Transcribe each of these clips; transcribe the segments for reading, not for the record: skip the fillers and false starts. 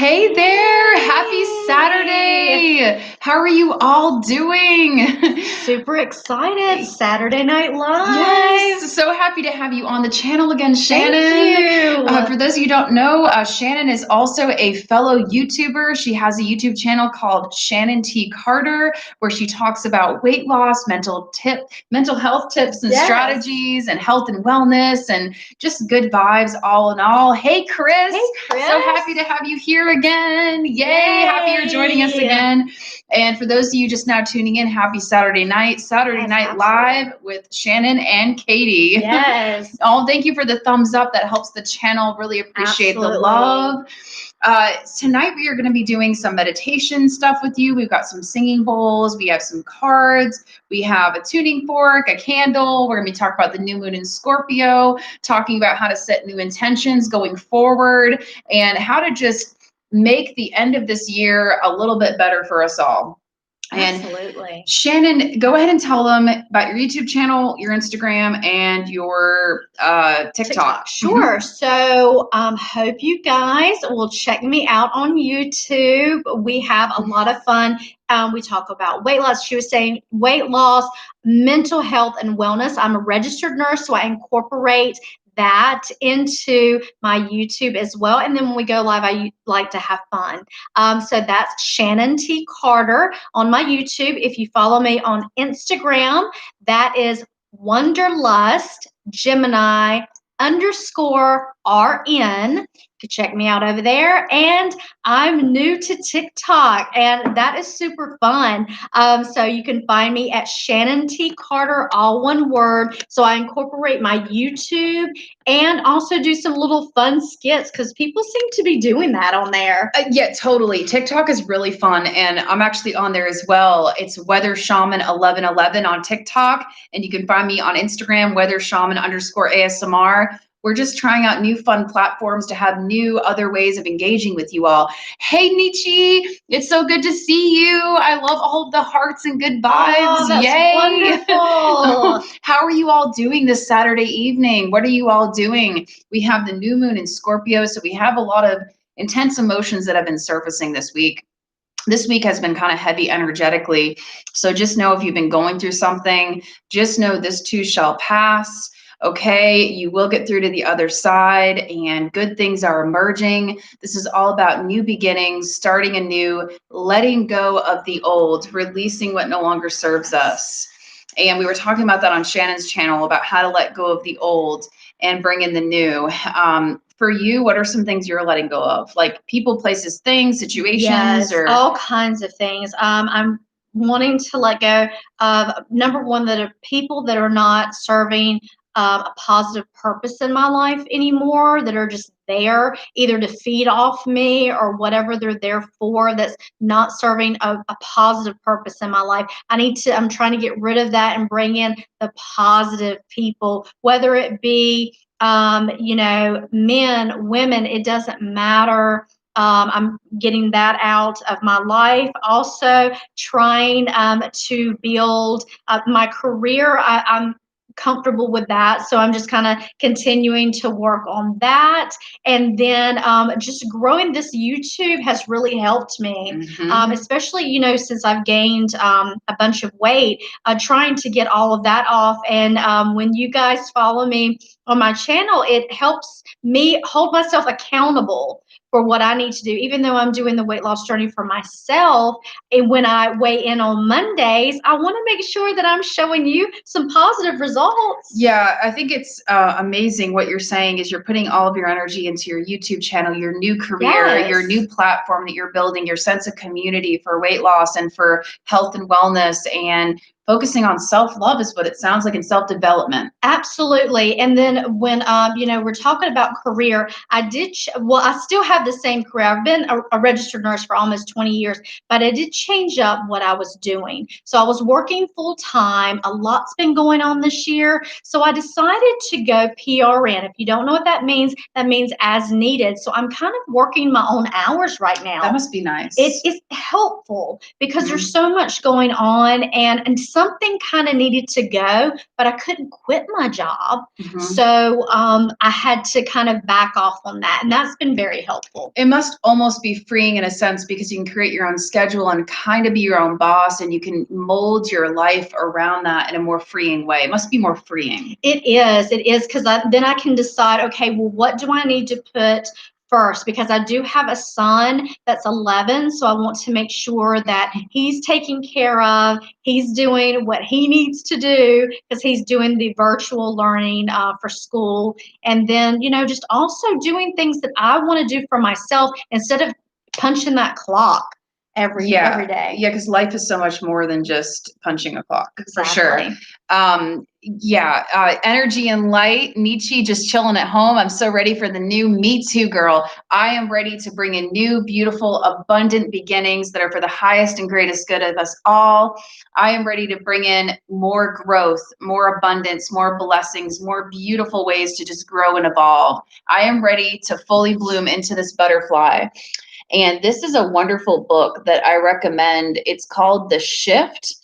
Hey there! Happy Saturday! How are you all doing? Super excited. Saturday Night Live. Yes! So happy to have you on the channel again, Shannon. Thank you. For those of you who don't know, Shannon is also a fellow YouTuber. She has a YouTube channel called Shannon T Carter, where she talks about weight loss, mental health tips and strategies, and health and wellness, and just good vibes all in all. Hey, Chris! Hey, Chris. So happy to have you here again. Yay! Happy you're joining us again. And for those of you just now tuning in, happy Saturday night. Saturday Night Live with Shannon and Katie. Yes. Thank you for the thumbs up. That helps the channel. Really appreciate the love. Tonight we are going to be doing some meditation stuff with you. We've got some singing bowls. We have some cards. We have a tuning fork, a candle. We're going to be talking about the new moon in Scorpio, talking about how to set new intentions going forward, and how to just make the end of this year a little bit better for us all. Absolutely. And Shannon, go ahead and tell them about your YouTube channel, your Instagram, and your TikTok. Sure. So hope you guys will check me out on YouTube. We have a lot of fun. We talk about weight loss. She was saying weight loss, mental health, and wellness. I'm a registered nurse, so I incorporate that into my YouTube as well. And then when we go live, I like to have fun. So that's Shannon T Carter on my YouTube. If you follow me on Instagram, that is Wonderlust Gemini _RN. You can check me out over there. And I'm new to TikTok, and that is super fun. So you can find me at Shannon T Carter, all one word. So I incorporate my YouTube and also do some little fun skits because people seem to be doing that on there. Yeah, totally. TikTok is really fun, and I'm actually on there as well. It's Weather Shaman 1111 on TikTok, and you can find me on Instagram, Weather Shaman _ASMR. We're just trying out new fun platforms to have new other ways of engaging with you all. Hey, Nietzsche, it's so good to see you. I love all the hearts and good vibes. Oh, that's Yay. wonderful. How are you all doing this Saturday evening? What are you all doing? We have the new moon in Scorpio, so we have a lot of intense emotions that have been surfacing this week. This week has been kind of heavy energetically. So just know if you've been going through something, just know this too shall pass. Okay, you will get through to the other side, and good things are emerging. This is all about new beginnings, starting anew, letting go of the old, releasing what no longer serves us. And we were talking about that on Shannon's channel about how to let go of the old and bring in the new. For you, what are some things you're letting go of? Like people, places, things, situations? Yes, or all kinds of things. I'm wanting to let go of, number one, that are people that are not serving a positive purpose in my life anymore, that are just there either to feed off me or whatever they're there for, that's not serving a positive purpose in my life. I'm trying to get rid of that and bring in the positive people, whether it be men, women, it doesn't matter. I'm getting that out of my life. Also trying to build my career. I'm comfortable with that, so I'm just kind of continuing to work on that. And then just growing this YouTube has really helped me, especially since I've gained a bunch of weight, trying to get all of that off. And when you guys follow me on my channel, it helps me hold myself accountable for what I need to do, even though I'm doing the weight loss journey for myself. And when I weigh in on Mondays, I want to make sure that I'm showing you some positive results. Yeah, I think it's amazing what you're saying is you're putting all of your energy into your YouTube channel, your new career, your new platform that you're building, your sense of community for weight loss and for health and wellness, and focusing on self-love is what it sounds like, in self-development. Absolutely. And then when, we're talking about career, I still have the same career. I've been a registered nurse for almost 20 years, but I did change up what I was doing. So I was working full time. A lot's been going on this year. So I decided to go PRN. If you don't know what that means as needed. So I'm kind of working my own hours right now. That must be nice. It's helpful because there's so much going on, and something kind of needed to go, but I couldn't quit my job. Mhm. So I had to kind of back off on that. And that's been very helpful. It must almost be freeing in a sense because you can create your own schedule and kind of be your own boss, and you can mold your life around that in a more freeing way. It must be more freeing. It is, because then I can decide, okay, well, what do I need to put first? Because I do have a son that's 11, so I want to make sure that he's taken care of. He's doing what he needs to do because he's doing the virtual learning for school. And then, just also doing things that I want to do for myself instead of punching that clock every day. Yeah, because life is so much more than just punching a clock, for sure. Exactly. Energy and light. Nietzsche just chilling at home. I'm so ready for the new Me Too girl. I am ready to bring in new, beautiful, abundant beginnings that are for the highest and greatest good of us all. I am ready to bring in more growth, more abundance, more blessings, more beautiful ways to just grow and evolve. I am ready to fully bloom into this butterfly. And this is a wonderful book that I recommend. It's called The Shift,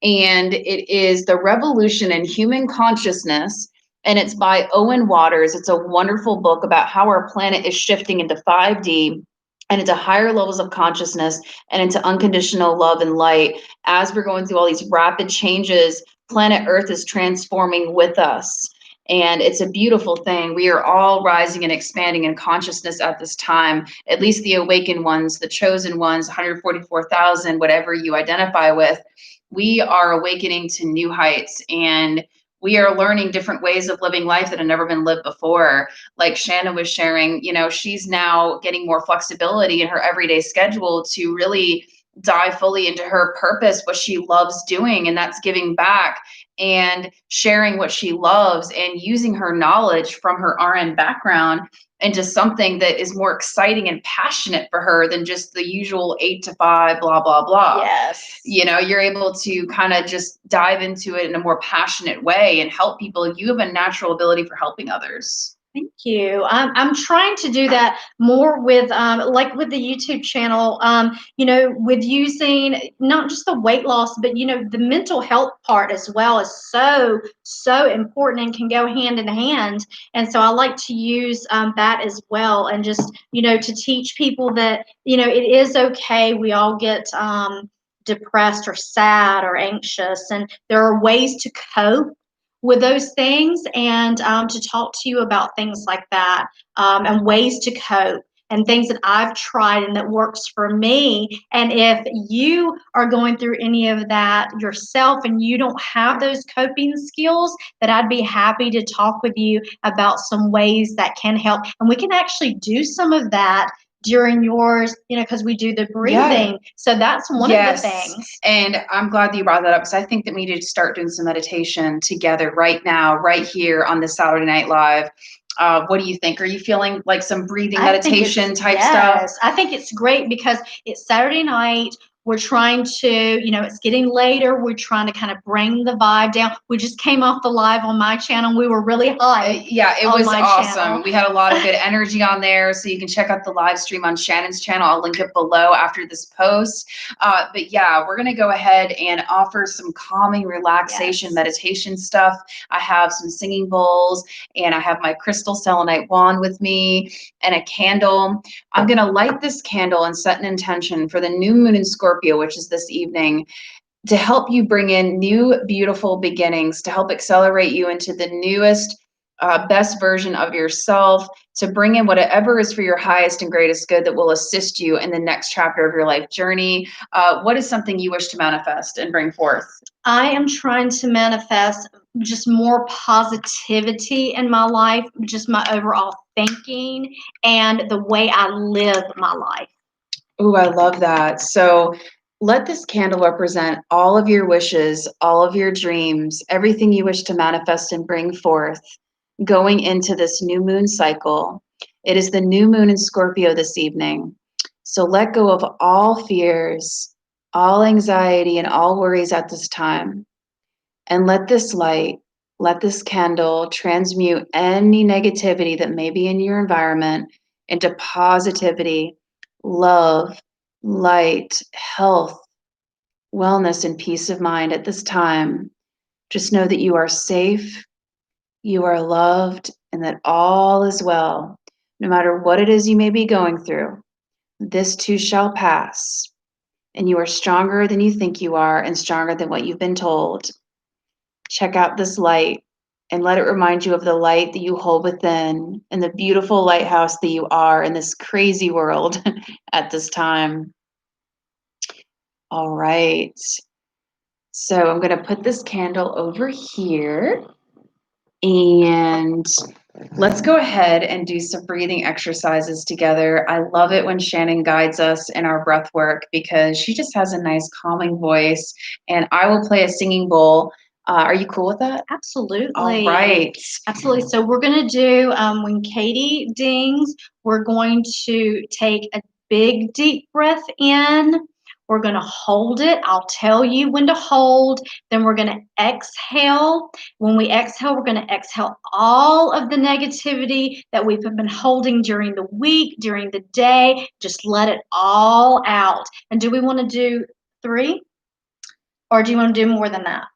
and it is The Revolution in Human Consciousness. And it's by Owen Waters. It's a wonderful book about how our planet is shifting into 5D and into higher levels of consciousness and into unconditional love and light. As we're going through all these rapid changes, planet Earth is transforming with us. And it's a beautiful thing. We are all rising and expanding in consciousness at this time, at least the awakened ones, the chosen ones, 144,000, whatever you identify with. We are awakening to new heights, and we are learning different ways of living life that have never been lived before. Like Shannon was sharing, she's now getting more flexibility in her everyday schedule to really dive fully into her purpose, what she loves doing, and that's giving back and sharing what she loves and using her knowledge from her RN background into something that is more exciting and passionate for her than just the usual 8 to 5, blah, blah, blah. Yes. You're able to kind of just dive into it in a more passionate way and help people. You have a natural ability for helping others. Thank you. I'm trying to do that more with like with the YouTube channel, with using not just the weight loss, but the mental health part as well is so important and can go hand in hand. And so I like to use that as well, and just to teach people that it is okay. We all get depressed or sad or anxious, and there are ways to cope with those things, and to talk to you about things like that, and ways to cope and things that I've tried and that works for me. And if you are going through any of that yourself and you don't have those coping skills, that I'd be happy to talk with you about some ways that can help. And we can actually do some of that during yours, because we do the breathing. So that's one of the things. And I'm glad that you brought that up, because I think that we need to start doing some meditation together right now, right here on this Saturday Night Live. What do you think? Are you feeling like some breathing meditation type stuff? Yes, I think it's great because it's Saturday night. We're trying to, it's getting later. We're trying to kind of bring the vibe down. We just came off the live on my channel. We were really high. Yeah, it was awesome. We had a lot of good energy on there. So you can check out the live stream on Shannon's channel. I'll link it below after this post. But yeah, we're going to go ahead and offer some calming relaxation meditation stuff. I have some singing bowls, and I have my crystal selenite wand with me and a candle. I'm going to light this candle and set an intention for the new moon in Scorpio, which is this evening, to help you bring in new, beautiful beginnings, to help accelerate you into the newest, best version of yourself, to bring in whatever is for your highest and greatest good that will assist you in the next chapter of your life journey. What is something you wish to manifest and bring forth? I am trying to manifest just more positivity in my life, just my overall thinking and the way I live my life. Oh, I love that. So let this candle represent all of your wishes, all of your dreams, everything you wish to manifest and bring forth going into this new moon cycle. It is the new moon in Scorpio this evening. So let go of all fears, all anxiety, and all worries at this time. And let this light, let this candle transmute any negativity that may be in your environment into positivity, love, light, health, wellness and peace of mind at this time. Just know that you are safe, you are loved, and that all is well. No matter what it is you may be going through, this too shall pass. And you are stronger than you think you are and stronger than what you've been told. Check out this light and let it remind you of the light that you hold within and the beautiful lighthouse that you are in this crazy world at this time. All right. So I'm going to put this candle over here and let's go ahead and do some breathing exercises together. I love it when Shannon guides us in our breath work because she just has a nice calming voice, and I will play a singing bowl. Are you cool with that? Absolutely. All right. Absolutely. So we're going to do, when Katie dings, we're going to take a big deep breath in. We're going to hold it. I'll tell you when to hold. Then we're going to exhale. When we exhale, we're going to exhale all of the negativity that we've been holding during the week, during the day. Just let it all out. And do we want to do 3? Or do you want to do more than that?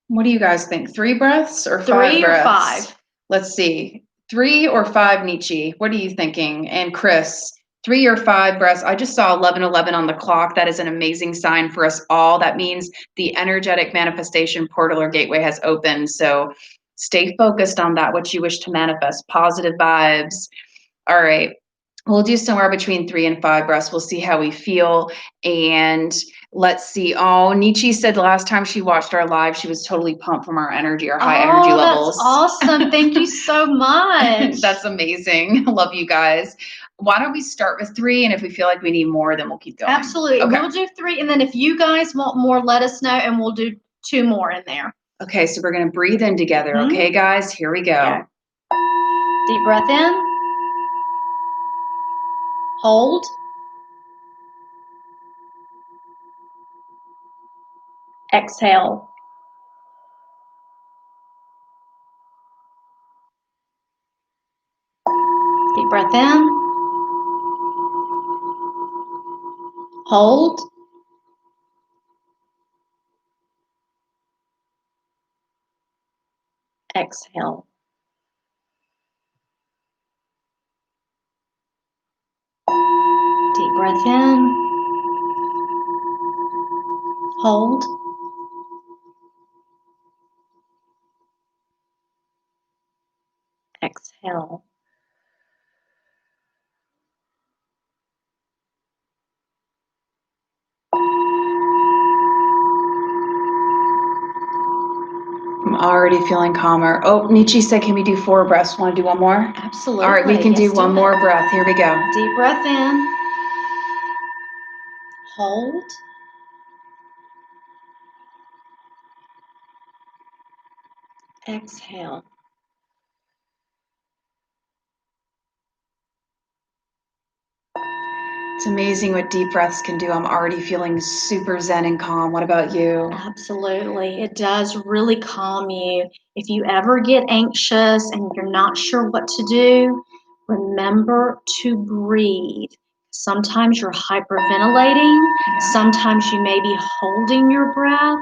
What do you guys think? 3 breaths or 5 3 breaths? or 5? Let's see. 3 or 5, Nietzsche? What are you thinking? And Chris, 3 or 5 breaths? I just saw 11:11 on the clock. That is an amazing sign for us all. That means the energetic manifestation portal or gateway has opened. So stay focused on that, what you wish to manifest, positive vibes. All right. We'll do somewhere between 3 and 5 breaths. We'll see how we feel. And let's see. Oh, Nietzsche said the last time she watched our live, she was totally pumped from our energy, our high energy levels. That's awesome. Thank you so much. That's amazing. Love you guys. Why don't we start with 3? And if we feel like we need more, then we'll keep going. Absolutely. Okay. We'll do 3. And then if you guys want more, let us know and we'll do 2 more in there. Okay. So we're going to breathe in together. Mhm. Okay, guys, here we go. Okay. Deep breath in. Hold. Exhale. Deep breath in. Hold. Exhale. Deep breath in. Hold. Exhale. I'm already feeling calmer. Oh, Nietzsche said, can we do 4 breaths? Want to do one more? Absolutely. All right, we can Yes, do one more breath. Here we go. Deep breath in. Hold. Exhale. It's amazing what deep breaths can do. I'm already feeling super zen and calm. What about you? Absolutely. It does really calm you. If you ever get anxious and you're not sure what to do, remember to breathe. Sometimes you're hyperventilating. Sometimes you may be holding your breath.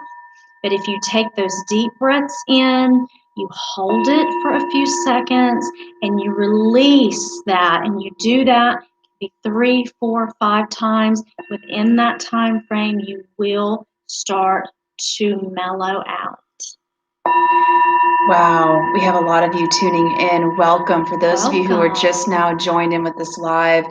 But if you take those deep breaths in, you hold it for a few seconds and you release that, and you do that 3, 4, 5 times. Within that time frame, you will start to mellow out. Wow, we have a lot of you tuning in. Welcome. For those of you who are just Welcome. now joined in with this live,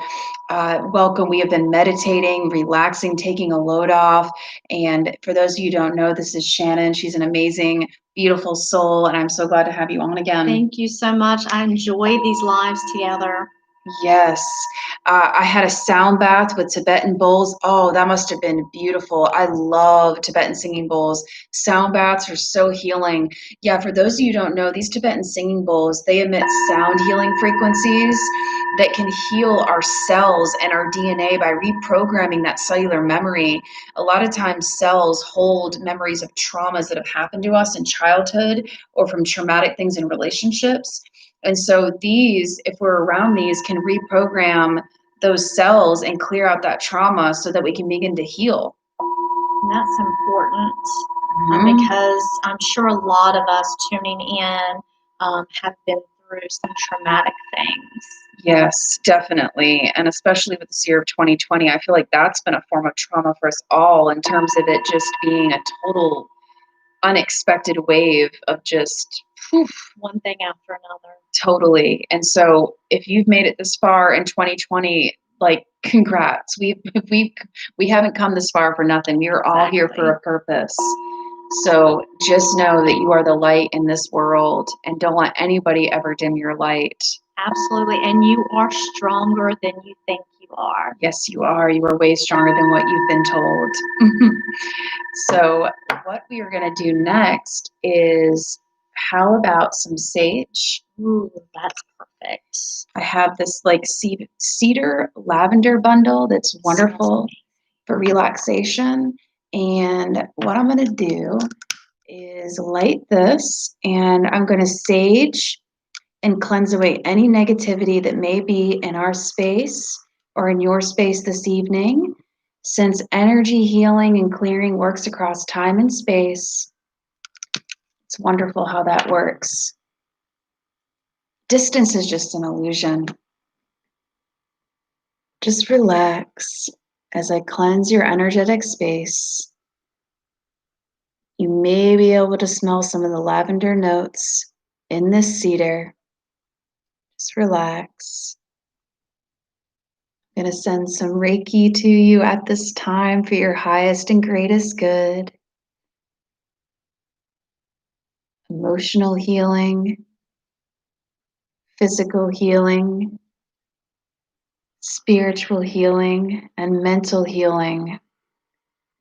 welcome. We have been meditating, relaxing, taking a load off. And for those of you who don't know, this is Shannon. She's an amazing, beautiful soul, and I'm so glad to have you on again. Thank you so much. I enjoy these lives together. Yes. I had a sound bath with Tibetan bowls. Oh, that must have been beautiful. I love Tibetan singing bowls. Sound baths are so healing. Yeah, for those of you who don't know, these Tibetan singing bowls, they emit sound healing frequencies that can heal our cells and our DNA by reprogramming that cellular memory. A lot of times cells hold memories of traumas that have happened to us in childhood or from traumatic things in relationships. And so these, if we're around these, can reprogram those cells and clear out that trauma so that we can begin to heal. And that's important because I'm sure a lot of us tuning in have been through some traumatic things. Yes, definitely. And especially with this year of 2020, I feel like that's been a form of trauma for us all in terms of it just being a total unexpected wave of just poof, one thing after another. Totally. And so if you've made it this far in 2020, like congrats. We haven't come this far for nothing. We're all here for a purpose. So just know that you are the light in this world and don't let anybody ever dim your light. Absolutely. And you are stronger than you think you are. Yes, you are. You are way stronger than what you've been told. So what we are going to do next is, how about some sage? Ooh, that's perfect. I have this like cedar lavender bundle that's wonderful for relaxation. And what I'm going to do is light this, and I'm going to sage and cleanse away any negativity that may be in our space or in your space this evening. Since energy healing and clearing works across time and space, it's wonderful how that works. Distance is just an illusion. Just relax as I cleanse your energetic space. You may be able to smell some of the lavender notes in this cedar. Just relax. I'm going to send some Reiki to you at this time for your highest and greatest good. Emotional healing, physical healing, spiritual healing, and mental healing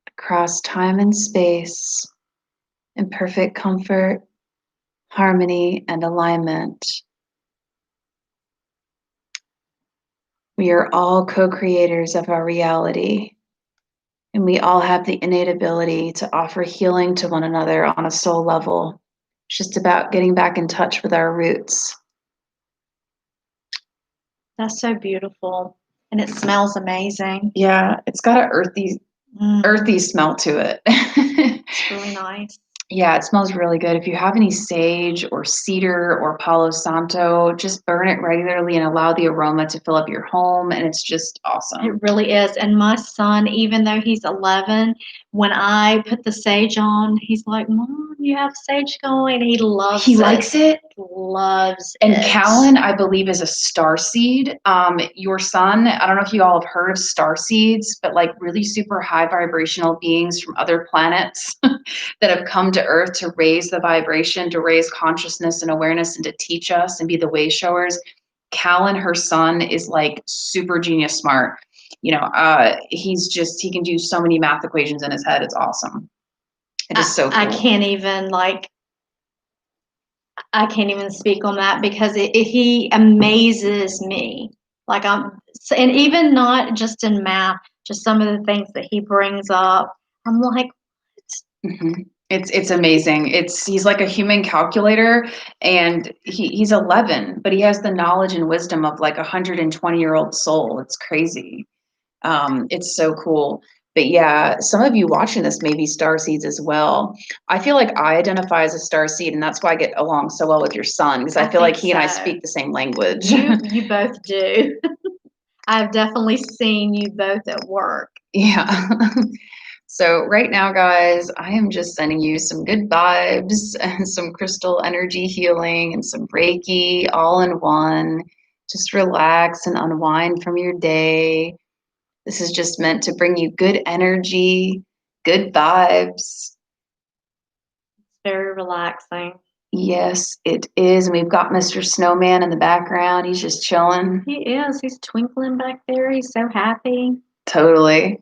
across time and space in perfect comfort, harmony, and alignment. We are all co-creators of our reality, and we all have the innate ability to offer healing to one another on a soul level. It's just about getting back in touch with our roots. That's so beautiful. And it smells amazing. Yeah, it's got an earthy smell to it. It's really nice. Yeah, it smells really good. If you have any sage or cedar or Palo Santo, just burn it regularly and allow the aroma to fill up your home, and it's just awesome. It really is. And my son, even though he's 11, when I put the sage on, he's like, Mom, you have sage going. He loves it. He likes it? Loves and it. Callan, I believe, is a starseed. Your son, I don't know if you all have heard of starseeds, but like really super high vibrational beings from other planets that have come to Earth to raise the vibration, to raise consciousness and awareness, and to teach us and be the way showers. Callan, her son, is like super genius smart. You know, he can do so many math equations in his head. It's awesome. It is so cool. I can't even speak on that because he amazes me. Like and even not just in math, just some of the things that he brings up. I'm like, mm-hmm. It's amazing. He's like a human calculator, and he's 11, but he has the knowledge and wisdom of like 120-year-old soul. It's crazy. It's so cool. But yeah, some of you watching this may be starseeds as well. I feel like I identify as a starseed, and that's why I get along so well with your son, because I feel like he and I speak the same language. You both do. I've definitely seen you both at work. Yeah. So right now, guys, I am just sending you some good vibes and some crystal energy healing and some Reiki all in one. Just relax and unwind from your day. This is just meant to bring you good energy, good vibes. It's very relaxing. Yes, it is. And we've got Mr. Snowman in the background. He's just chilling. He is. He's twinkling back there. He's so happy. Totally.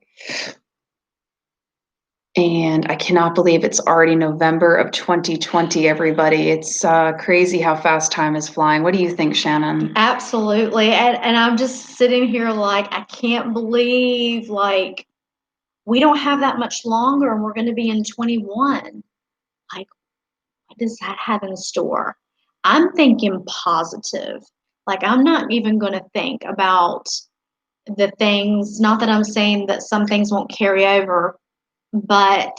And I cannot believe it's already November of 2020, everybody. It's crazy how fast time is flying. What do you think, Shannon? Absolutely. And I'm just sitting here like, I can't believe, like, we don't have that much longer and we're going to be in 21. Like, what does that have in store? I'm thinking positive. Like, I'm not even going to think about the things, not that I'm saying that some things won't carry over, but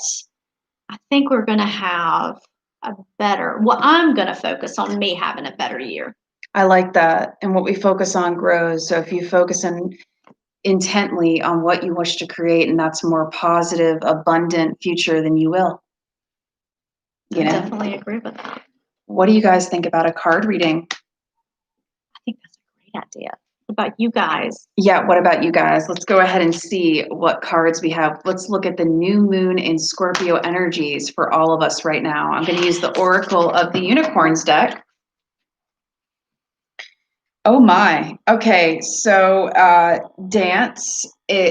I think we're going to have I'm going to focus on me having a better year. I like that. And what we focus on grows. So if you focus intently on what you wish to create, and that's a more positive, abundant future, then you will. I definitely agree with that. What do you guys think about a card reading? I think that's a great idea. What about you guys? Yeah, what about you guys? Let's go ahead and see what cards we have. Let's look at the new moon in Scorpio energies for all of us right now. I'm going to use the Oracle of the Unicorns deck. Oh my. Okay, so dance,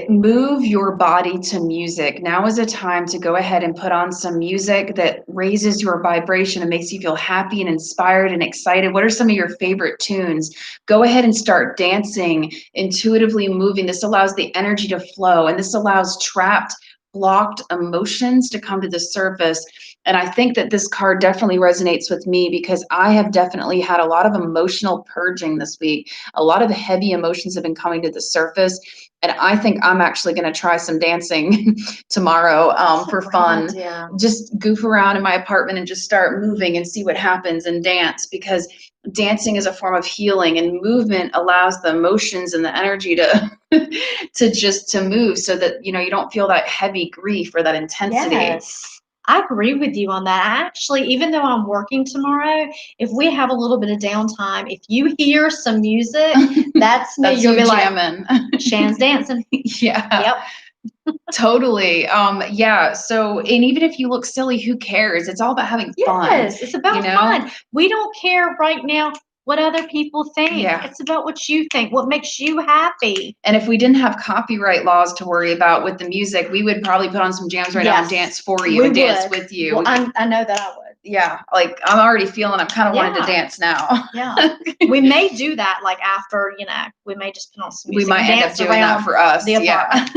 move your body to music. Now is a time to go ahead and put on some music that raises your vibration and makes you feel happy and inspired and excited. What are some of your favorite tunes? Go ahead and start dancing, intuitively moving. This allows the energy to flow, and this allows trapped, blocked emotions to come to the surface. And I think that this card definitely resonates with me because I have definitely had a lot of emotional purging this week. A lot of heavy emotions have been coming to the surface. And I think I'm actually going to try some dancing tomorrow for fun. Idea. Just goof around in my apartment and just start moving and see what happens and dance, because dancing is a form of healing, and movement allows the emotions and the energy to to move, so that you don't feel that heavy grief or that intensity. Yes. I agree with you on that. Actually, even though I'm working tomorrow, if we have a little bit of downtime, if you hear some music, that's me. You'll be jamming. Like, Shannon's dancing. Yeah. Yep. Totally. Yeah. So, and even if you look silly, who cares? It's all about having fun. Yes, it's about fun. We don't care right now what other people think. Yeah. It's about what you think, what makes you happy. And if we didn't have copyright laws to worry about with the music, we would probably put on some jams right now and dance for you and dance with you. Well, I know that I would. Yeah. Like I'm already feeling, I'm kind of wanting to dance now. Yeah. We may do that like after, we may just put on some music. We might end up doing that for us. Yeah.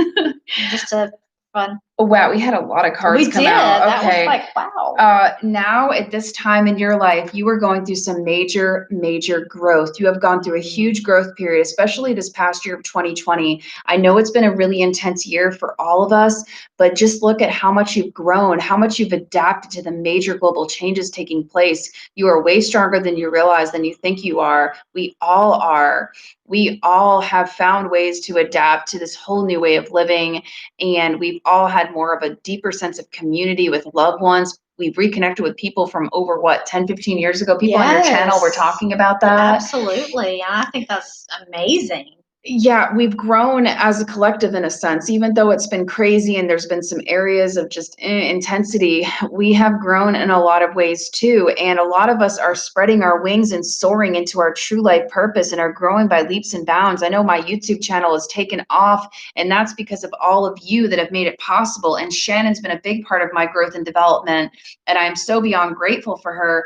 Just to fun. Oh, wow, we had a lot of cards come out. Okay. That was like, wow. Now at this time in your life, you are going through some major, major growth. You have gone through a huge growth period, especially this past year of 2020. I know it's been a really intense year for all of us, but just look at how much you've grown, how much you've adapted to the major global changes taking place. You are way stronger than you realize, than you think you are. We all are. We all have found ways to adapt to this whole new way of living. And we've all had more of a deeper sense of community with loved ones. We've reconnected with people from over 10, 15 years ago. People on your channel were talking about that. Absolutely. And I think that's amazing. Yeah, we've grown as a collective in a sense, even though it's been crazy and there's been some areas of just intensity. We have grown in a lot of ways too. And a lot of us are spreading our wings and soaring into our true life purpose and are growing by leaps and bounds. I know my YouTube channel has taken off, and that's because of all of you that have made it possible. And Shannon's been a big part of my growth and development. And I'm so beyond grateful for her,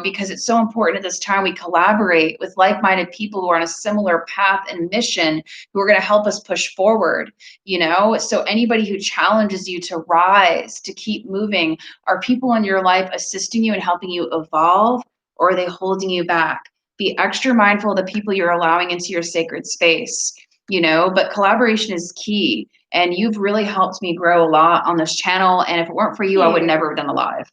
because it's so important at this time we collaborate with like-minded people who are on a similar path and mission, who are going to help us push forward. So anybody who challenges you to rise, to keep moving, are people in your life assisting you and helping you evolve, or are they holding you back? Be extra mindful of the people you're allowing into your sacred space, but collaboration is key. And you've really helped me grow a lot on this channel. And if it weren't for you, I would never have done a live.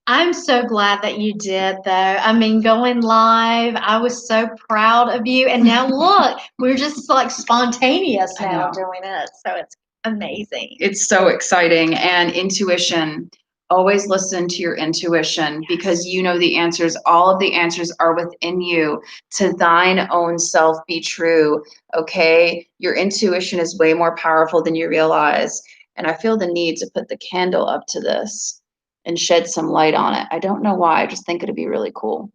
I'm so glad that you did, though. I mean, going live, I was so proud of you. And now look, we're just like spontaneous now doing it. So it's amazing. It's so exciting. And intuition, always listen to your intuition, because the answers. All of the answers are within you. To thine own self be true. Okay. Your intuition is way more powerful than you realize. And I feel the need to put the candle up to this and shed some light on it. I don't know why. I just think it'd be really cool.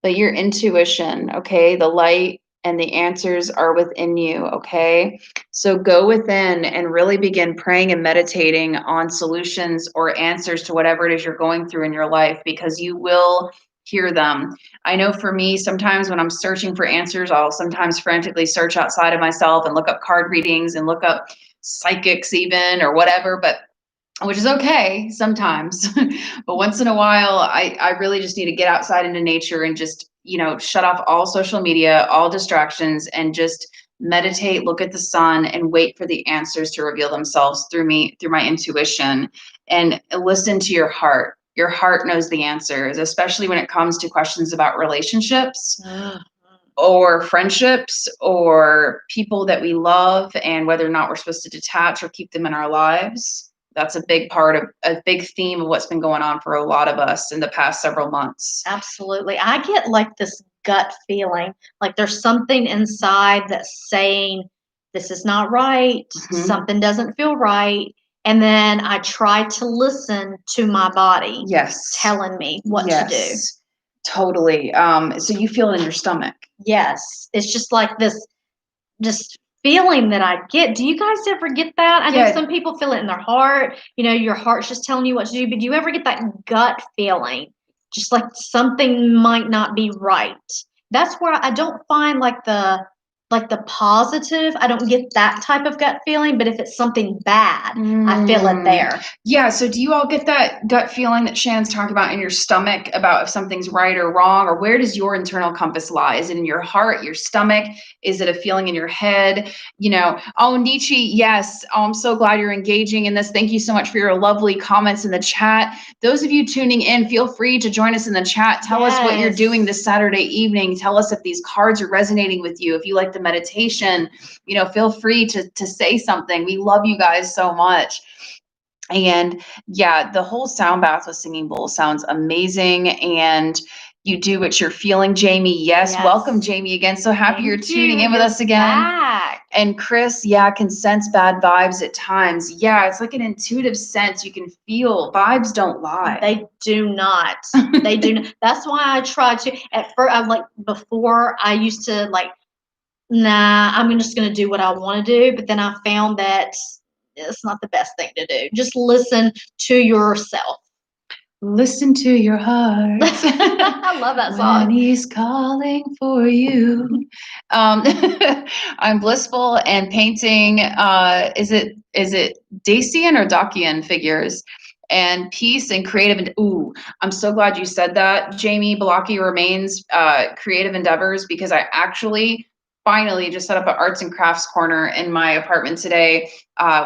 But your intuition, okay, the light and the answers are within you, okay? So go within and really begin praying and meditating on solutions or answers to whatever it is you're going through in your life, because you will hear them. I know for me, sometimes when I'm searching for answers, I'll sometimes frantically search outside of myself and look up card readings and look up psychics even, or whatever, which is okay sometimes. But once in a while, I really just need to get outside into nature and just, shut off all social media, all distractions, and just meditate, look at the sun, and wait for the answers to reveal themselves through me, through my intuition, and listen to your heart. Your heart knows the answers, especially when it comes to questions about relationships or friendships or people that we love, and whether or not we're supposed to detach or keep them in our lives. That's a big part of a big theme of what's been going on for a lot of us in the past several months. Absolutely. I get like this gut feeling, like there's something inside that's saying, this is not right. Something doesn't feel right. And then I try to listen to my body telling me what to do. Totally. So you feel it in your stomach. Yes. It's just like this just feeling that I get. Do you guys ever get that? I know some people feel it in their heart. You know, your heart's just telling you what to do, but do you ever get that gut feeling? Just like something might not be right. That's where I don't find like the positive. I don't get that type of gut feeling, but if it's something bad, I feel it there. Yeah. So do you all get that gut feeling that Shannon's talking about in your stomach about if something's right or wrong, or where does your internal compass lie? Is it in your heart, your stomach? Is it a feeling in your head? You know, oh, Nietzsche, yes. Oh, I'm so glad you're engaging in this. Thank you so much for your lovely comments in the chat. Those of you tuning in, feel free to join us in the chat. Tell us what you're doing this Saturday evening. Tell us if these cards are resonating with you. If you like the meditation, you know, feel free to say something. We love you guys so much. And yeah, the whole sound bath with singing bowl sounds amazing. And you do what you're feeling, Jamie. Yes. Welcome, Jamie, again. So happy you're tuning in with us again. Back. And Chris, can sense bad vibes at times. Yeah, it's like an intuitive sense. You can feel vibes don't lie. They do not. They do not. That's why I try to. At first, before I used to nah, I'm just going to do what I want to do. But then I found that it's not the best thing to do. Just listen to yourself. Listen to your heart. I love that song. When he's calling for you. I'm blissful and painting. Is it Dacian or Dacian figures? And peace and creative. And I'm so glad you said that, Jamie. Blocky remains creative endeavors, because I actually finally just set up an arts and crafts corner in my apartment today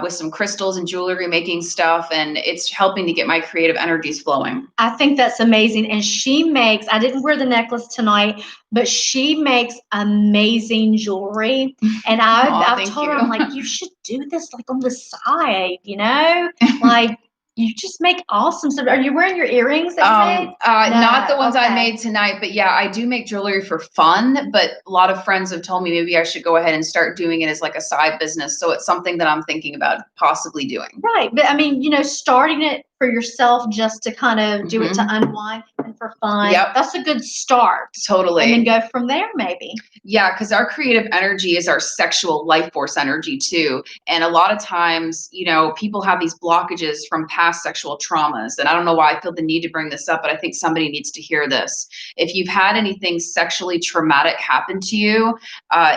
with some crystals and jewelry making stuff, and it's helping to get my creative energies flowing. I think that's amazing. And she makes, I didn't wear the necklace tonight, but she makes amazing jewelry. And I've told her, I'm like, you should do this like on the side, you know? Like, you just make awesome stuff. Are you wearing your earrings that you made? Not the ones I made tonight, but yeah, I do make jewelry for fun. But a lot of friends have told me maybe I should go ahead and start doing it as like a side business. So it's something that I'm thinking about possibly doing. Right. But I mean, you know, starting it for yourself just to kind of do it to unwind and for fun. Yep. That's a good start. Totally. And then go from there, maybe. Yeah, because our creative energy is our sexual life force energy too. And a lot of times, you know, people have these blockages from past sexual traumas. And I don't know why I feel the need to bring this up, but I think somebody needs to hear this. If you've had anything sexually traumatic happen to you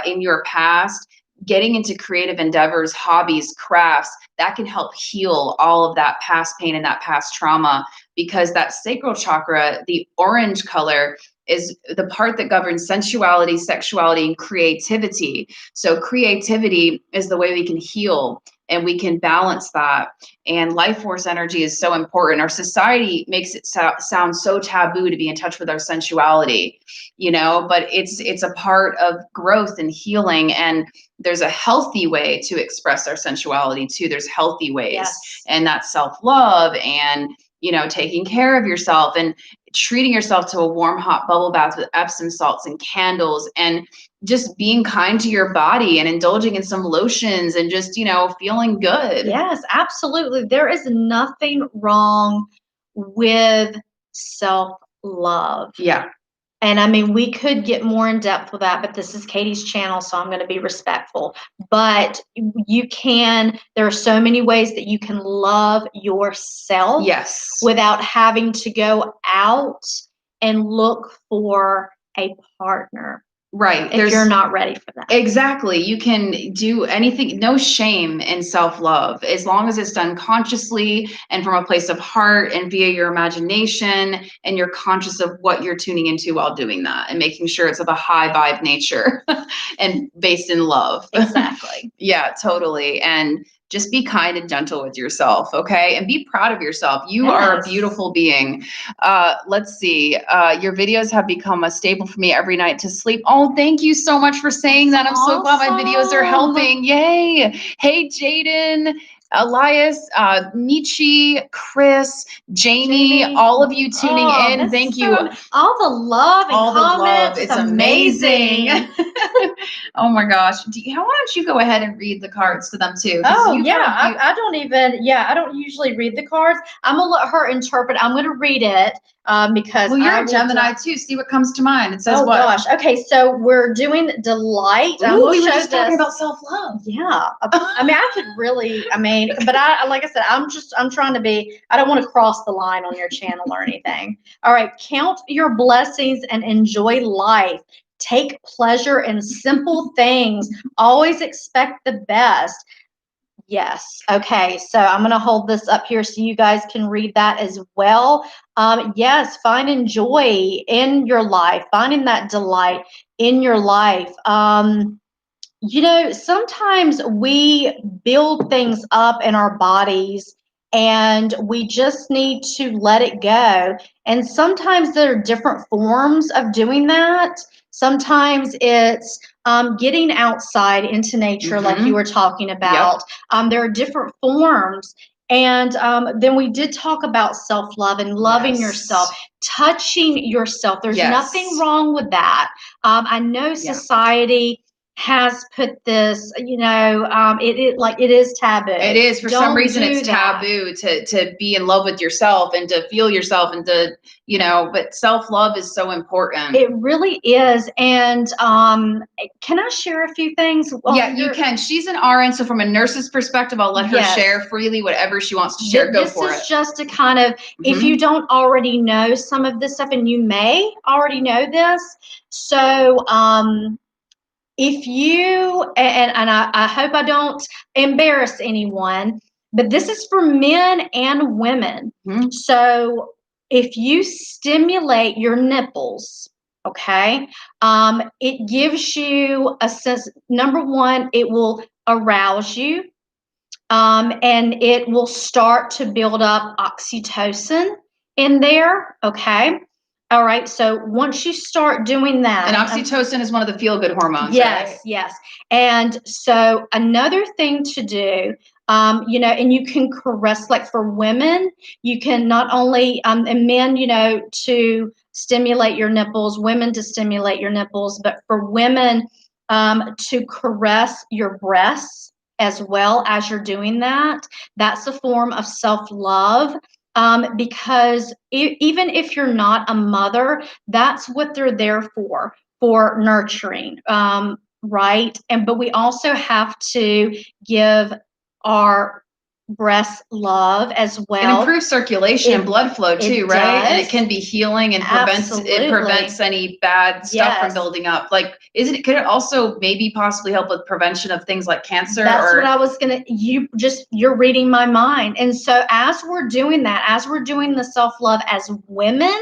in your past, getting into creative endeavors, hobbies, crafts, that can help heal all of that past pain and that past trauma, because that sacral chakra, the orange color, is the part that governs sensuality, sexuality, and creativity. So creativity is the way we can heal and we can balance that. And life force energy is so important. Our society makes it sound so taboo to be in touch with our sensuality, you know, but it's a part of growth and healing. And there's a healthy way to express our sensuality too. There's healthy ways, and that's self-love and, you know, taking care of yourself and treating yourself to a warm, hot bubble bath with Epsom salts and candles, and just being kind to your body and indulging in some lotions and just, you know, feeling good. Yes, absolutely. There is nothing wrong with self-love. Yeah. And I mean, we could get more in depth with that, but this is Katie's channel, so I'm going to be respectful. But there are so many ways that you can love yourself without having to go out and look for a partner. Right. if you're not ready for that. Exactly. You can do anything, no shame in self-love, as long as it's done consciously and from a place of heart and via your imagination, and you're conscious of what you're tuning into while doing that and making sure it's of a high vibe nature and based in love. Exactly. Yeah, totally. And just be kind and gentle with yourself, okay? And be proud of yourself. You are a beautiful being. Let's see. Your videos have become a staple for me every night to sleep. Oh, thank you so much for saying that. I'm so glad my videos are helping. Yay. Hey, Jaden, Elias, Nietzsche, Chris, Jamie, all of you tuning in. Thank you. All the love and comments. It's amazing. Oh my gosh. Why don't you go ahead and read the cards to them too? Oh yeah, I don't usually read the cards. I'm gonna let her interpret. I'm gonna read it because you're a Gemini too. See what comes to mind. It says what? Oh gosh. Okay, so we're doing delight. Ooh, we were just talking about self-love. Yeah. I mean, I could really. I mean, but like I said, I'm trying to be. I don't want to cross the line on your channel or anything. All right. Count your blessings and enjoy life. Take pleasure in simple things. Always expect the best. Yes. Okay. So I'm going to hold this up here so you guys can read that as well. Yes. Find joy in your life, finding that delight in your life. You know, sometimes we build things up in our bodies and we just need to let it go. And sometimes there are different forms of doing that. Sometimes it's getting outside into nature, like you were talking about. Yep. There are different forms. And then we did talk about self-love and loving yourself, touching yourself. There's nothing wrong with that. I know society has put this, you know, it is taboo. It is. For some reason it's taboo to be in love with yourself and to feel yourself and to, you know, but self-love is so important. It really is. And can I share a few things? Yeah, you can. She's an RN, so from a nurse's perspective, I'll let her share freely whatever she wants to share. Go for it. This is just to kind of, if you don't already know some of this stuff, and you may already know this, so if you, and I hope I don't embarrass anyone, but this is for men and women. So if you stimulate your nipples, okay, it gives you a sense, number one, it will arouse you, and it will start to build up oxytocin in there, okay? All right, so once you start doing that. And oxytocin is one of the feel-good hormones, yes, right? Yes. And so another thing to do, you know, and you can caress, like for women, you can not only, and men, you know, to stimulate your nipples, women to stimulate your nipples, but for women to caress your breasts as well as you're doing that. That's a form of self-love. Because even if you're not a mother, that's what they're there for nurturing, right? But we also have to give our breasts love as well. And improve circulation and blood flow too, right? And it can be healing and prevents any bad stuff from building up. Like, could it also maybe possibly help with prevention of things like cancer? That's what I was gonna, you're reading my mind. And so as we're doing that, as we're doing the self-love as women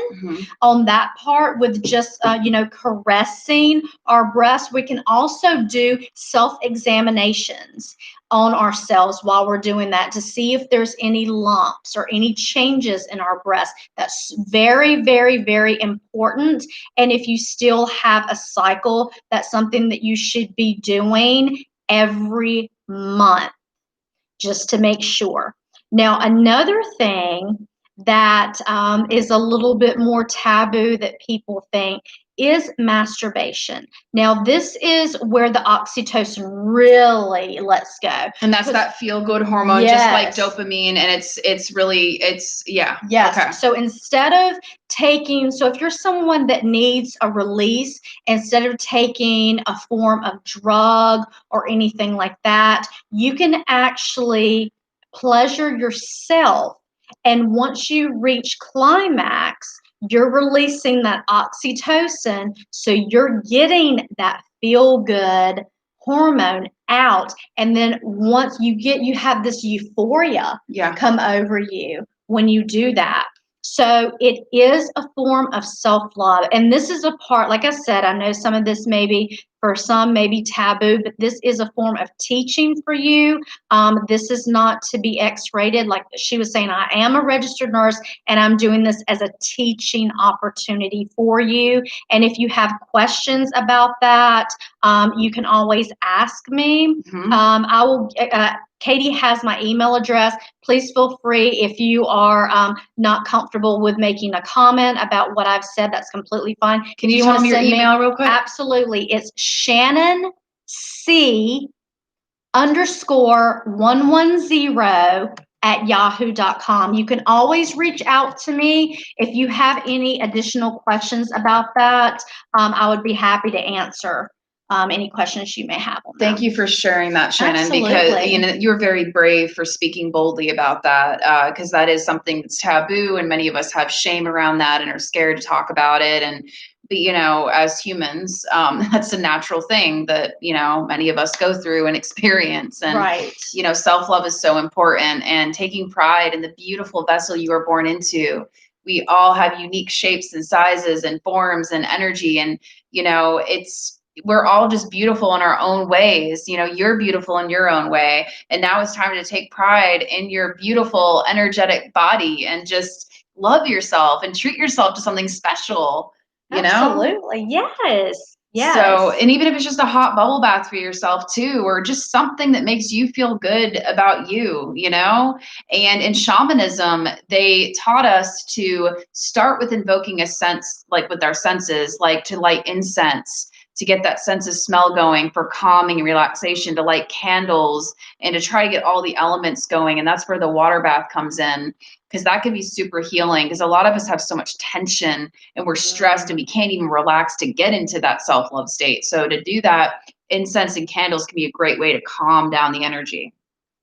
on that part with just, you know, caressing our breasts, we can also do self-examinations on ourselves while we're doing that to see if there's any lumps or any changes in our breast. That's very, very, very important. And if you still have a cycle, that's something that you should be doing every month just to make sure. Now, another thing that is a little bit more taboo that people think is masturbation. Now, this is where the oxytocin really lets go. And that's that feel-good hormone, just like dopamine. And yeah. Yes. Okay. So instead of so if you're someone that needs a release, instead of taking a form of drug or anything like that, you can actually pleasure yourself And once you reach climax, you're releasing that oxytocin. So you're getting that feel good hormone out. And then once you have this euphoria come over you when you do that. So it is a form of self-love. And this is a part, like I said, I know some of this maybe for some may be taboo, but this is a form of teaching for you. This is not to be X-rated. Like she was saying, I am a registered nurse and I'm doing this as a teaching opportunity for you. And if you have questions about that, you can always ask me. I will, Katie has my email address. Please feel free if you are not comfortable with making a comment about what I've said. That's completely fine. Can you tell me your email real quick? Absolutely. It's Shannon C _110 at yahoo.com. You can always reach out to me if you have any additional questions about that. I would be happy to answer any questions you may have on that. Thank you for sharing that, Shannon. Absolutely. Because you're very brave for speaking boldly about that, because that is something that's taboo, and many of us have shame around that and are scared to talk about it. And but as humans, that's a natural thing that many of us go through and experience. And right. Self-love is so important, and taking pride in the beautiful vessel you were born into. We all have unique shapes and sizes and forms and energy, and we're all just beautiful in our own ways. You're beautiful in your own way. And now it's time to take pride in your beautiful, energetic body and just love yourself and treat yourself to something special, Absolutely. Yes. Yes. So, and even if it's just a hot bubble bath for yourself too, or just something that makes you feel good about you, and in shamanism, they taught us to start with invoking a sense, like with our senses, like to light incense, to get that sense of smell going for calming and relaxation, to light candles and to try to get all the elements going. And that's where the water bath comes in, because that can be super healing, because a lot of us have so much tension and we're stressed and we can't even relax to get into that self-love state. So to do that, incense and candles can be a great way to calm down the energy.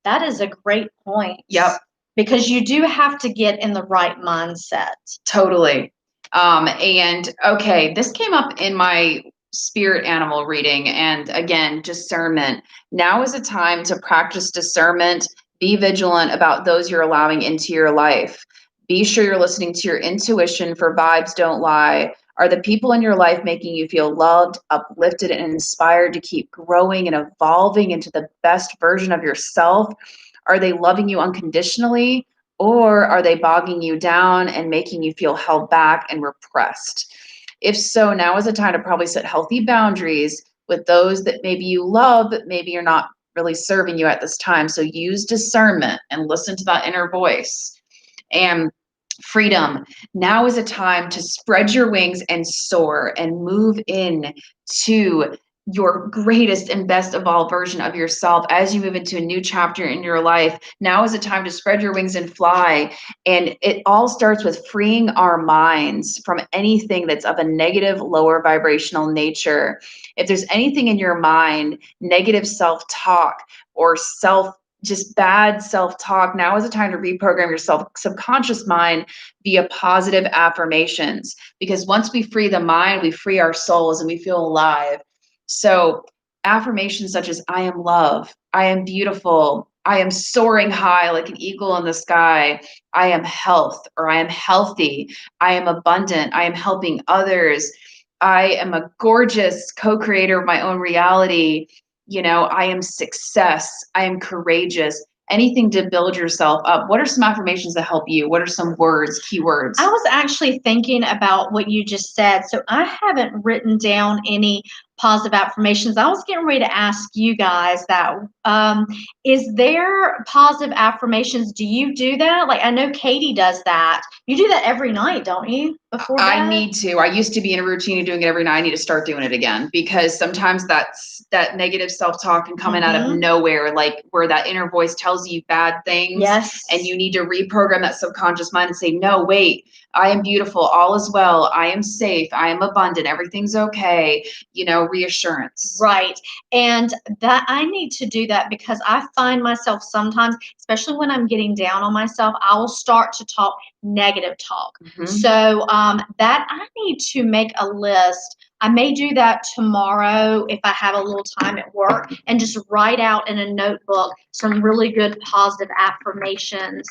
That is a great point. Yep. Because you do have to get in the right mindset. Totally. And okay, this came up in my spirit animal reading, and again, discernment. Now is a time to practice discernment. Be vigilant about those you're allowing into your life. Be sure you're listening to your intuition, for vibes don't lie. Are the people in your life making you feel loved, uplifted, and inspired to keep growing and evolving into the best version of yourself? Are they loving you unconditionally, or are they bogging you down and making you feel held back and repressed? If so, now is a time to probably set healthy boundaries with those that maybe you love, but maybe you're not really serving you at this time. So use discernment and listen to that inner voice. And freedom. Now is a time to spread your wings and soar and move in to your greatest and best evolved version of yourself as you move into a new chapter in your life. Now is a time to spread your wings and fly. And it all starts with freeing our minds from anything that's of a negative, lower vibrational nature. If there's anything in your mind, negative self-talk or just bad self-talk, now is the time to reprogram your subconscious mind via positive affirmations. Because once we free the mind, we free our souls and we feel alive. So affirmations such as I am love, I am beautiful, I am soaring high like an eagle in the sky, I am health, or I am healthy, I am abundant, I am helping others, I am a gorgeous co-creator of my own reality, I am success, I am courageous. Anything to build yourself up. What are some affirmations that help you? What are some words, keywords? I was actually thinking about what you just said. So I haven't written down any positive affirmations. I was getting ready to ask you guys that. Is there positive affirmations? Do you do that? Like, I know Katie does that. You do that every night, don't you? Before bed? I need to. I used to be in a routine of doing it every night. I need to start doing it again, because sometimes that negative self-talk can come in out of nowhere, like where that inner voice tells you bad things. Yes. And you need to reprogram that subconscious mind and say, no, wait, I am beautiful. All is well. I am safe. I am abundant. Everything's okay. reassurance. Right. And that I need to do that because I find myself sometimes, especially when I'm getting down on myself, I will start to talk negative talk. So that I need to make a list. I may do that tomorrow if I have a little time at work and just write out in a notebook some really good positive affirmations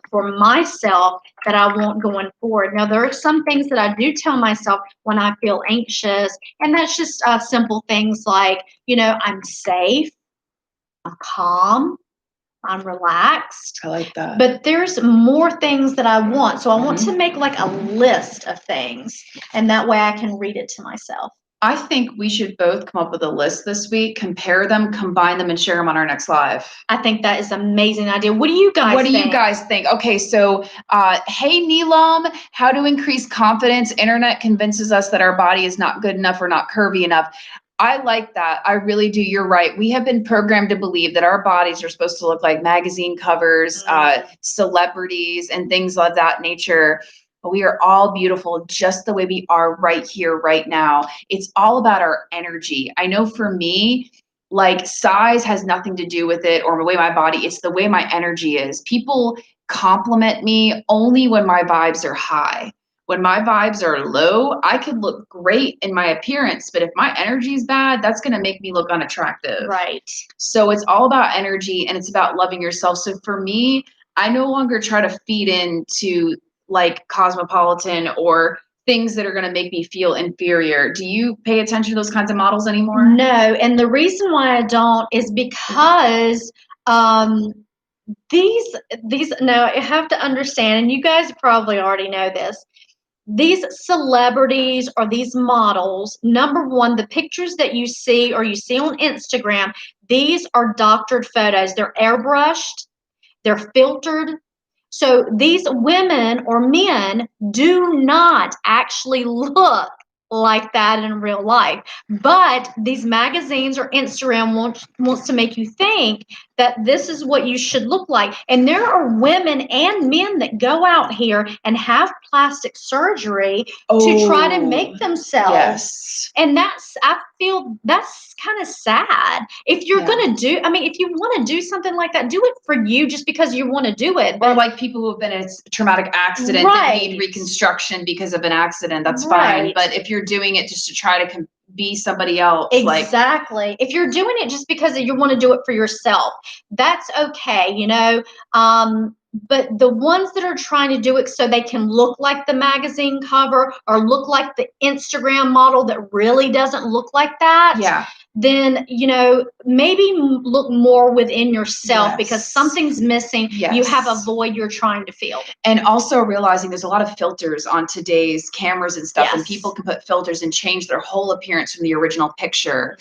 for myself that I want going forward. Now, there are some things that I do tell myself when I feel anxious, and that's just simple things like, I'm safe, I'm calm, I'm relaxed. I like that. But there's more things that I want. So I want to make like a list of things, and that way I can read it to myself. I think we should both come up with a list this week, compare them, combine them, and share them on our next live. I think that is an amazing idea. What do you guys think? Okay, so hey, Neelam, how to increase confidence. Internet convinces us that our body is not good enough or not curvy enough. I like that. I really do. You're right. We have been programmed to believe that our bodies are supposed to look like magazine covers, celebrities, and things of that nature. But we are all beautiful just the way we are right here, right now. It's all about our energy. I know for me, like size has nothing to do with it or the way my body, it's the way my energy is. People compliment me only when my vibes are high. When my vibes are low, I can look great in my appearance, but if my energy is bad, that's going to make me look unattractive. Right. So it's all about energy and it's about loving yourself. So for me, I no longer try to feed into like cosmopolitan or things that are going to make me feel inferior. Do you pay attention to those kinds of models anymore? No. And the reason why I don't is because these now you have to understand, and you guys probably already know this, these celebrities or these models, number one, the pictures that you see or you see on Instagram, these are doctored photos. They're airbrushed, they're filtered. So these women or men do not actually look like that in real life. But these magazines or Instagram wants to make you think that this is what you should look like. And there are women and men that go out here and have plastic surgery to try to make themselves. Yes. And I feel that's kind of sad. If you're going to if you want to do something like that, do it for you just because you want to do it. Or like people who have been in a traumatic accident that need reconstruction because of an accident, that's fine. But if you're doing it just to try to be somebody else. Exactly. If you're doing it just because you want to do it for yourself, that's okay, but the ones that are trying to do it so they can look like the magazine cover or look like the Instagram model that really doesn't look like that, then, maybe look more within yourself because something's missing. You have a void you're trying to fill. And also realizing there's a lot of filters on today's cameras and stuff, and people can put filters and change their whole appearance from the original picture.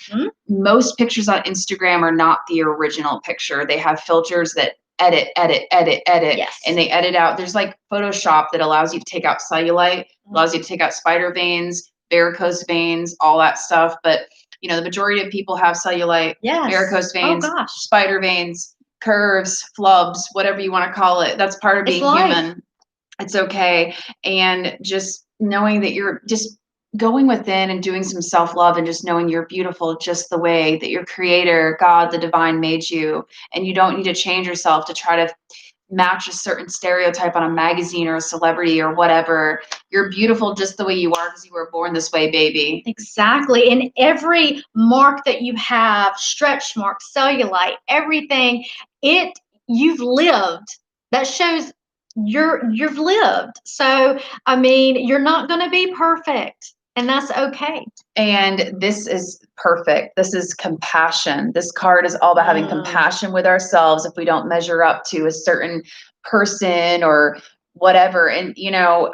Most pictures on Instagram are not the original picture. They have filters that edit, and they edit out. There's like Photoshop that allows you to take out cellulite, allows you to take out spider veins, varicose veins, all that stuff. But the majority of people have cellulite, varicose veins, spider veins, curves, flubs, whatever you want to call it. That's part of being human. It's okay. And just knowing that you're just going within and doing some self-love and just knowing you're beautiful just the way that your creator, God, the divine made you. And you don't need to change yourself to try to match a certain stereotype on a magazine or a celebrity or whatever. You're beautiful just the way you are because you were born this way, baby. Exactly. And every mark that you have, stretch mark, cellulite, everything, you've lived. That shows you've lived. So, you're not going to be perfect. And that's okay. And this is perfect. This is compassion. This card is all about having compassion with ourselves if we don't measure up to a certain person or whatever. And,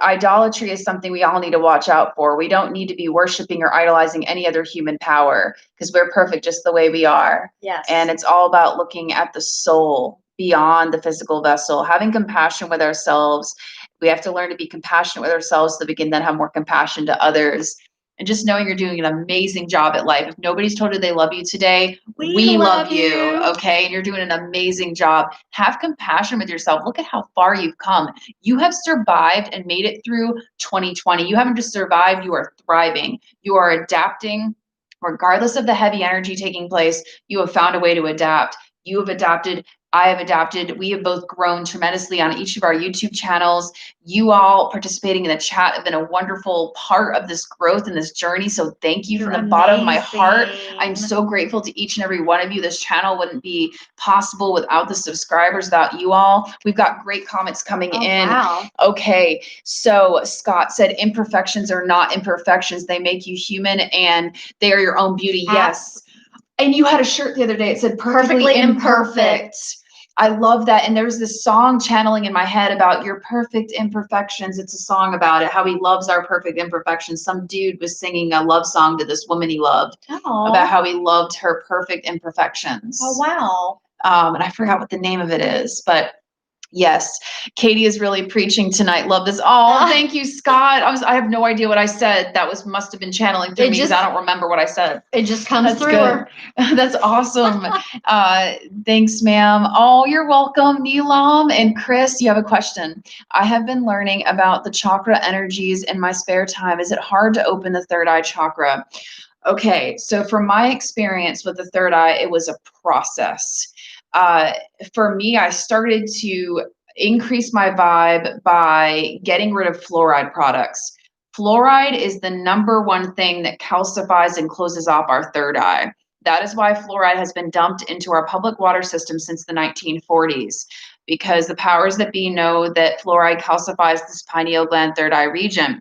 idolatry is something we all need to watch out for. We don't need to be worshiping or idolizing any other human power because we're perfect just the way we are. Yes. And it's all about looking at the soul beyond the physical vessel, having compassion with ourselves. We have to learn to be compassionate with ourselves so that we can then have more compassion to others. And just knowing you're doing an amazing job at life. If nobody's told you they love you today, we love you. Okay. And you're doing an amazing job. Have compassion with yourself. Look at how far you've come. You have survived and made it through 2020. You haven't just survived, you are thriving. You are adapting. regardless of the heavy energy taking place, you have found a way to adapt. You have adapted. I have adapted. We have both grown tremendously on each of our YouTube channels. You all participating in the chat have been a wonderful part of this growth and this journey. So thank you from the bottom of my heart. I'm so grateful to each and every one of you. This channel wouldn't be possible without the subscribers, without you all. We've got great comments coming in. Wow. Okay, so Scott said imperfections are not imperfections. They make you human and they are your own beauty. Yes. And you had a shirt the other day. It said perfectly imperfect. I love that. And there's this song channeling in my head about your perfect imperfections. It's a song about it, how he loves our perfect imperfections. Some dude was singing a love song to this woman he loved about how he loved her perfect imperfections. Oh, wow. And I forgot what the name of it is, but yes, Katie is really preaching tonight. Love this. Oh, thank you, Scott. I have no idea what I said. That must have been channeling through me because I don't remember what I said. It just comes through her. That's awesome. Thanks, ma'am. Oh, you're welcome, Neelam. And Chris, you have a question. I have been learning about the chakra energies in my spare time. Is it hard to open the third eye chakra? Okay, so from my experience with the third eye, it was a process. For me, I started to increase my vibe by getting rid of fluoride products. Fluoride is the number one thing that calcifies and closes off our third eye. That is why fluoride has been dumped into our public water system since the 1940s, because the powers that be know that fluoride calcifies this pineal gland third eye region.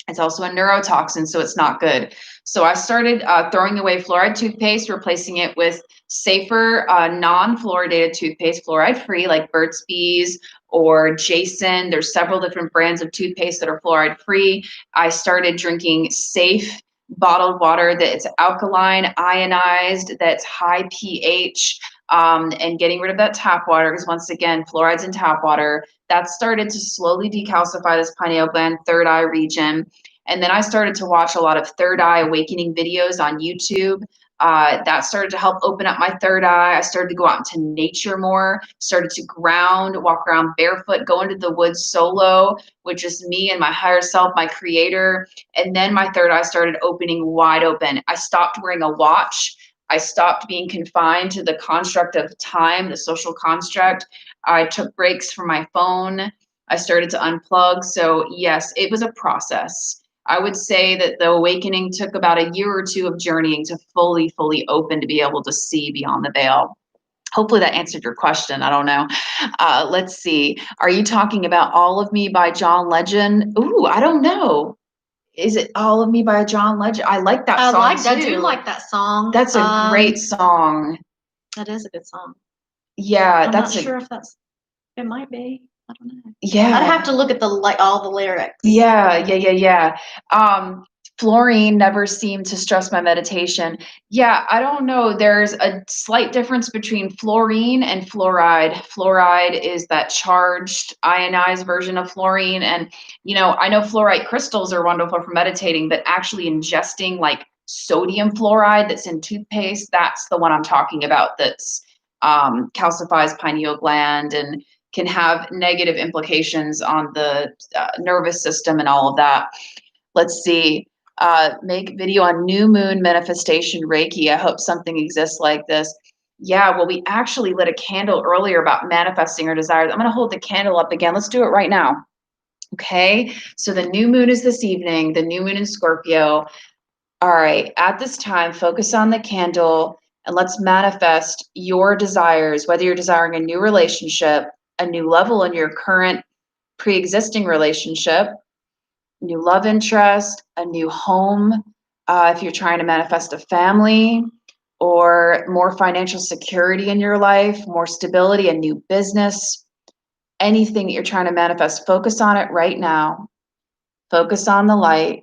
It's also a neurotoxin, so it's not good. So I started throwing away fluoride toothpaste, replacing it with safer, non-fluoridated toothpaste, fluoride-free, like Burt's Bees or Jason. There's several different brands of toothpaste that are fluoride-free. I started drinking safe bottled water that's alkaline, ionized, that's high pH, and getting rid of that tap water, because once again, fluoride's in tap water. That started to slowly decalcify this pineal gland third eye region. And then I started to watch a lot of third eye awakening videos on YouTube. That started to help open up my third eye. I started to go out into nature more, started to ground, walk around barefoot, go into the woods solo, which is me and my higher self, my creator. And then my third eye started opening wide open. I stopped wearing a watch. I stopped being confined to the construct of time, the social construct. I took breaks from my phone. I started to unplug. So yes, it was a process. I would say that the awakening took about a year or two of journeying to fully open, to be able to see beyond the veil. Hopefully that answered your question. I don't know. Let's see. Are you talking about All of Me by John Legend? Ooh, I don't know. Is it All of Me by John Legend? I like that song too. I do like that song. That's a great song. That is a good song. Yeah, I'm not sure if it might be. I don't know. Yeah. I'd have to look at all the lyrics. Yeah. Fluorine never seemed to stress my meditation. Yeah, I don't know. There's a slight difference between fluorine and fluoride. Fluoride is that charged, ionized version of fluorine. And, I know fluorite crystals are wonderful for meditating, but actually ingesting like sodium fluoride that's in toothpaste, that's the one I'm talking about, that's calcifies pineal gland and can have negative implications on the nervous system and all of that. Let's see. Make video on new moon manifestation Reiki. I hope something exists like this. Yeah, well, we actually lit a candle earlier about manifesting our desires. I'm going to hold the candle up again. Let's do it right now. Okay, so the new moon is this evening, the new moon in Scorpio. All right, at this time, focus on the candle and let's manifest your desires, whether you're desiring a new relationship, a new level in your current pre-existing relationship, new love interest, a new home, if you're trying to manifest a family, or more financial security in your life, more stability, a new business, anything that you're trying to manifest, focus on it right now. Focus on the light.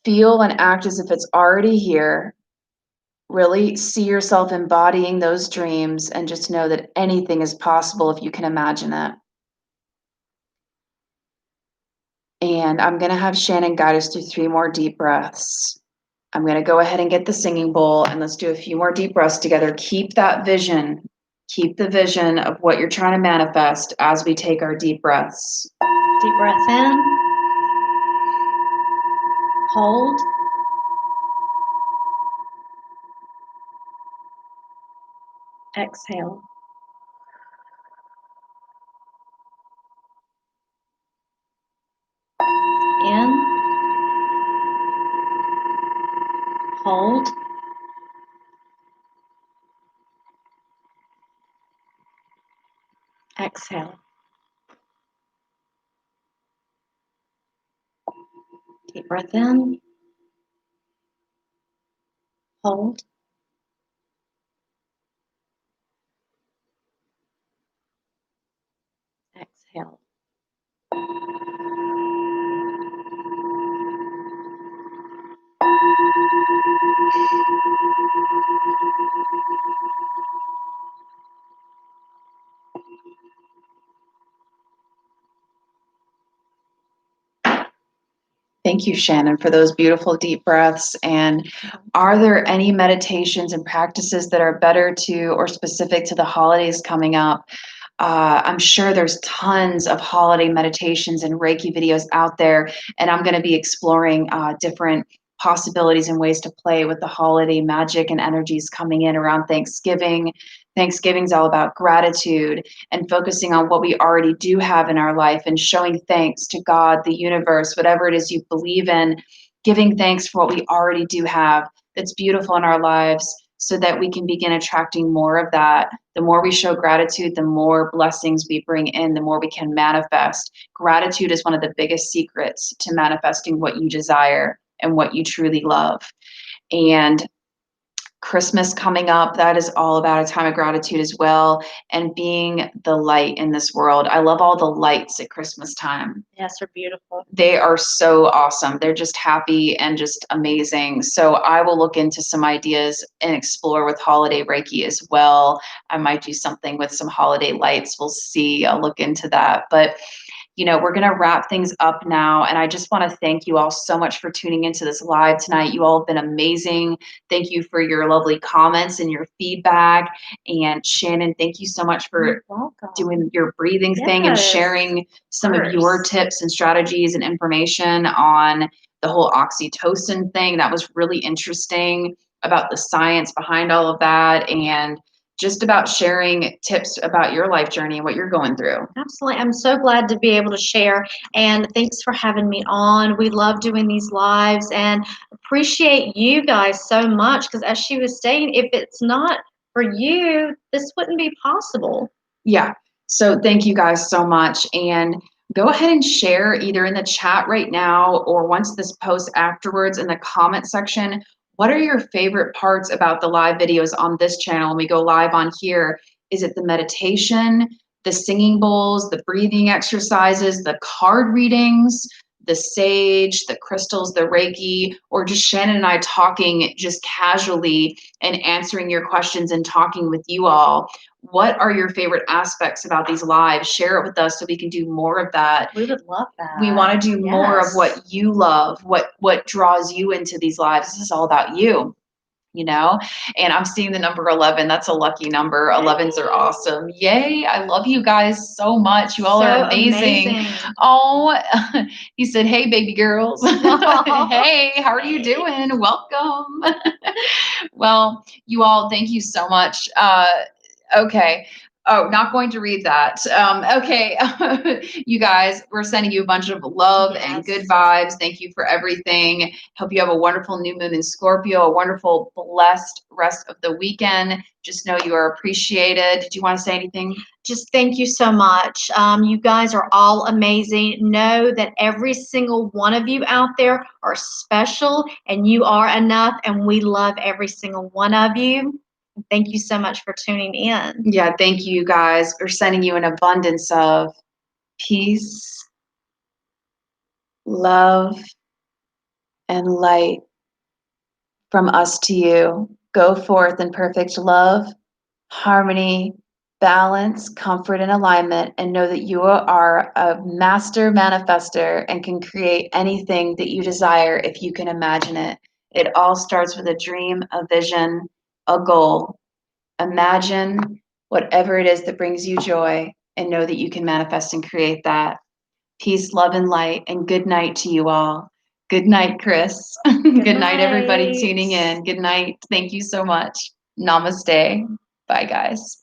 Feel and act as if it's already here. Really see yourself embodying those dreams and just know that anything is possible if you can imagine it. And I'm going to have Shannon guide us through 3 more deep breaths. I'm going to go ahead and get the singing bowl and let's do a few more deep breaths together. Keep that vision. Keep the vision of what you're trying to manifest as we take our deep breaths. Deep breaths in. Hold. Exhale. In. Hold. Exhale. Deep breath in. Hold. Exhale. Thank you, Shannon, for those beautiful deep breaths. And are there any meditations and practices that are better to or specific to the holidays coming up? I'm sure there's tons of holiday meditations and Reiki videos out there, and I'm going to be exploring different possibilities and ways to play with the holiday magic and energies coming in around Thanksgiving. Thanksgiving's all about gratitude and focusing on what we already do have in our life and showing thanks to God, the universe, whatever it is you believe in, giving thanks for what we already do have that's beautiful in our lives so that we can begin attracting more of that. The more we show gratitude, the more blessings we bring in, the more we can manifest. Gratitude is one of the biggest secrets to manifesting what you desire and what you truly love. And Christmas coming up, that is all about a time of gratitude as well, and being the light in this world. I love all the lights at Christmas time. Yes, they're beautiful. They are so awesome. They're just happy and just amazing. So I will look into some ideas and explore with holiday Reiki as well. I might do something with some holiday lights. We'll see. I'll look into that. But we're going to wrap things up now. And I just want to thank you all so much for tuning into this live tonight. You all have been amazing. Thank you for your lovely comments and your feedback. And Shannon, thank you so much for doing your breathing thing and sharing some of your tips and strategies and information on the whole oxytocin thing. That was really interesting about the science behind all of that, and just about sharing tips about your life journey and what you're going through. Absolutely. I'm so glad to be able to share. And thanks for having me on. We love doing these lives and appreciate you guys so much, because as she was saying, if it's not for you, this wouldn't be possible. Yeah. So thank you guys so much. And go ahead and share either in the chat right now or once this post afterwards in the comment section. What are your favorite parts about the live videos on this channel? And we go live on here. Is it the meditation, the singing bowls, the breathing exercises, the card readings, the sage, the crystals, the Reiki, or just Shannon and I talking just casually and answering your questions and talking with you all? What are your favorite aspects about these lives? Share it with us so we can do more of that. We would love that. We want to do more of what you love, what draws you into these lives. This is all about you, and I'm seeing the number 11. That's a lucky number. 11s are awesome. Yay. I love you guys so much. You all are amazing. Oh, he said, hey, baby girls. Hey, how are you doing? Welcome. Well, you all, thank you so much. Okay. Oh, not going to read that. Okay. You guys, we're sending you a bunch of love and good vibes. Thank you for everything. Hope you have a wonderful new moon in Scorpio, a wonderful, blessed rest of the weekend. Just know you are appreciated. Did you want to say anything? Just thank you so much. You guys are all amazing. Know that every single one of you out there are special and you are enough, and we love every single one of you. Thank you so much for tuning in. Yeah, thank you guys. We're sending you an abundance of peace, love, and light from us to you. Go forth in perfect love, harmony, balance, comfort, and alignment, and know that you are a master manifester and can create anything that you desire if you can imagine it. It all starts with a dream, a vision, a goal. Imagine whatever it is that brings you joy and know that you can manifest and create that. Peace, love, and light, and good night to you all. Good night, Chris. Good night, everybody tuning in. Good night. Thank you so much. Namaste. Bye, guys.